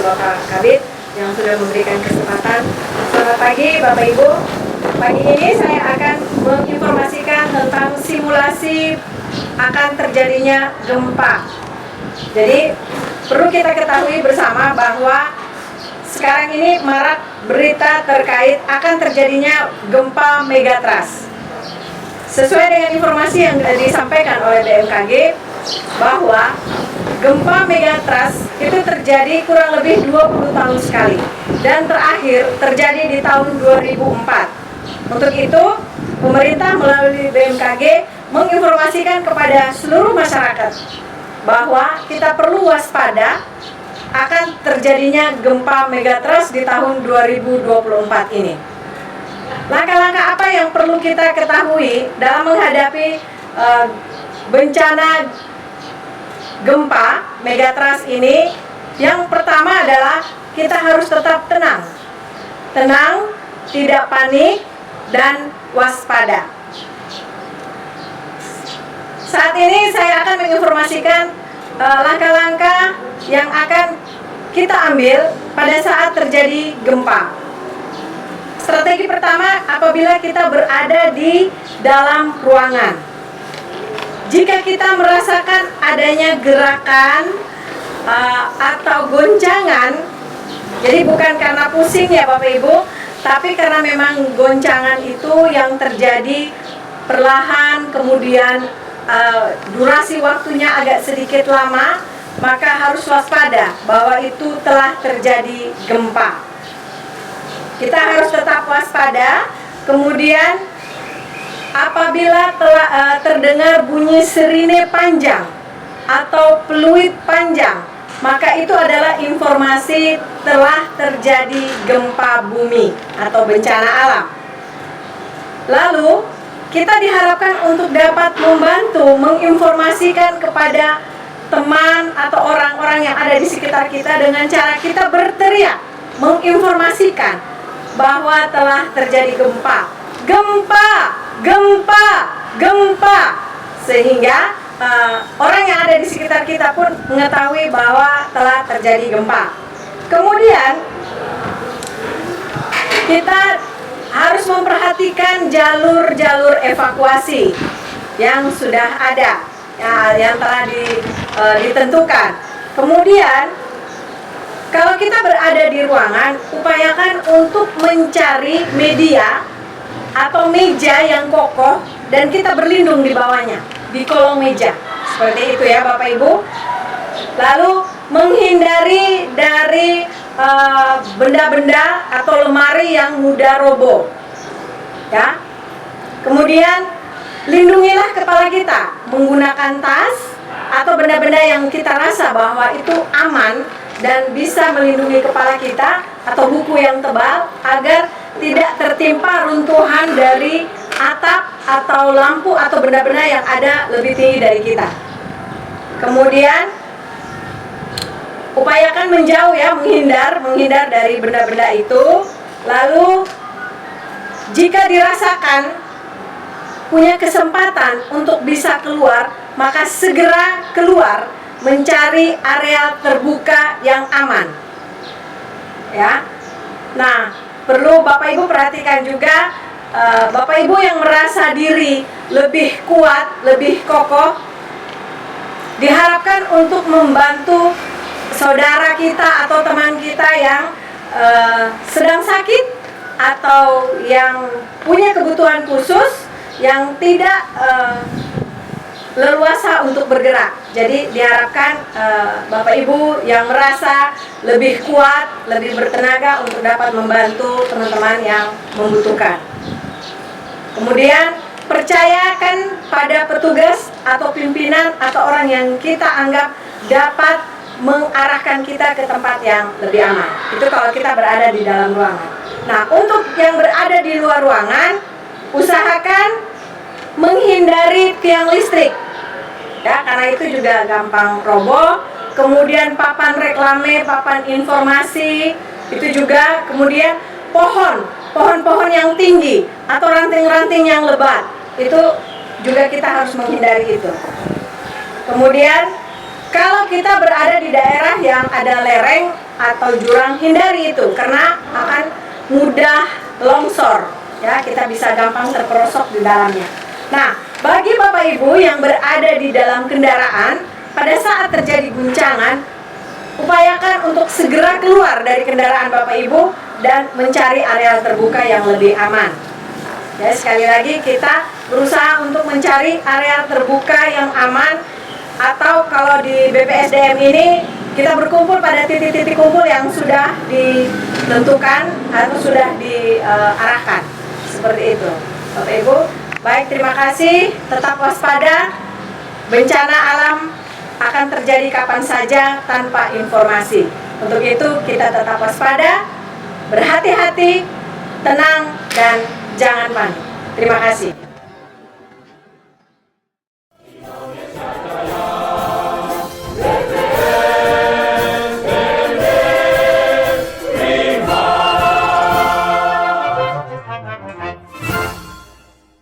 Bapak Kabid yang sudah memberikan kesempatan. Selamat pagi Bapak Ibu. Pagi ini saya akan menginformasikan tentang simulasi akan terjadinya gempa. Jadi perlu kita ketahui bersama bahwa sekarang ini marak berita terkait akan terjadinya gempa megatrust. Sesuai dengan informasi yang disampaikan oleh BMKG bahwa gempa megatrust itu terjadi kurang lebih 20 tahun sekali dan terakhir terjadi di tahun 2004. Untuk itu, pemerintah melalui BMKG menginformasikan kepada seluruh masyarakat bahwa kita perlu waspada akan terjadinya gempa megatrust di tahun 2024 ini. Langkah-langkah apa yang perlu kita ketahui dalam menghadapi bencana gempa megatrust ini? Yang pertama adalah kita harus tetap tenang, tidak panik, dan waspada. Saat ini saya akan menginformasikan langkah-langkah yang akan kita ambil pada saat terjadi gempa. Strategi pertama, apabila kita berada di dalam ruangan. Jika kita merasakan adanya gerakan atau goncangan, jadi bukan karena pusing ya Bapak Ibu, tapi karena memang goncangan itu yang terjadi perlahan, kemudian durasi waktunya agak sedikit lama, maka harus waspada bahwa itu telah terjadi gempa. Kita harus tetap waspada. Kemudian apabila telah terdengar bunyi sirine panjang atau peluit panjang, maka itu adalah informasi telah terjadi gempa bumi atau bencana alam. Lalu kita diharapkan untuk dapat membantu menginformasikan kepada teman atau orang-orang yang ada di sekitar kita dengan cara kita berteriak menginformasikan bahwa telah terjadi gempa, sehingga orang yang ada di sekitar kita pun mengetahui bahwa telah terjadi gempa. Kemudian kita harus memperhatikan jalur-jalur evakuasi yang sudah ada, yang telah ditentukan. Kemudian kalau kita berada di ruangan, upayakan untuk mencari media atau meja yang kokoh dan kita berlindung di bawahnya, di kolong meja. Seperti itu ya Bapak Ibu. Lalu menghindari dari benda-benda atau lemari yang mudah roboh. Ya. Kemudian lindungilah kepala kita menggunakan tas atau benda-benda yang kita rasa bahwa itu aman dan bisa melindungi kepala kita, atau buku yang tebal agar tidak tertimpa runtuhan dari atap atau lampu atau benda-benda yang ada lebih tinggi dari kita. Kemudian upayakan menjauh ya, menghindar dari benda-benda itu. Lalu jika dirasakan punya kesempatan untuk bisa keluar, maka segera keluar mencari area terbuka yang aman. Ya. Nah, perlu Bapak Ibu perhatikan juga, Bapak Ibu yang merasa diri lebih kuat, lebih kokoh, diharapkan untuk membantu saudara kita atau teman kita yang sedang sakit atau yang punya kebutuhan khusus, yang tidak leluasa untuk bergerak. Jadi diharapkan Bapak Ibu yang merasa lebih kuat, lebih bertenaga untuk dapat membantu teman-teman yang membutuhkan. Kemudian percayakan pada petugas atau pimpinan atau orang yang kita anggap dapat mengarahkan kita ke tempat yang lebih aman. Itu kalau kita berada di dalam ruangan. Nah, untuk yang berada di luar ruangan, usahakan menghindari tiang listrik. Ya, karena itu juga gampang roboh. Kemudian papan reklame, papan informasi, itu juga. Kemudian pohon-pohon yang tinggi atau ranting-ranting yang lebat, itu juga kita harus menghindari itu. Kemudian kalau kita berada di daerah yang ada lereng atau jurang, hindari itu karena akan mudah longsor ya, kita bisa gampang terperosok di dalamnya. Nah, bagi Bapak Ibu yang berada di dalam kendaraan, pada saat terjadi guncangan, upayakan untuk segera keluar dari kendaraan Bapak Ibu dan mencari area terbuka yang lebih aman. Ya, sekali lagi kita berusaha untuk mencari area terbuka yang aman, atau kalau di BPSDM ini kita berkumpul pada titik-titik kumpul yang sudah ditentukan atau sudah diarahkan. Seperti itu, Bapak Ibu. Baik, terima kasih. Tetap waspada. Bencana alam akan terjadi kapan saja tanpa informasi. Untuk itu kita tetap waspada, berhati-hati, tenang, dan jangan panik. Terima kasih.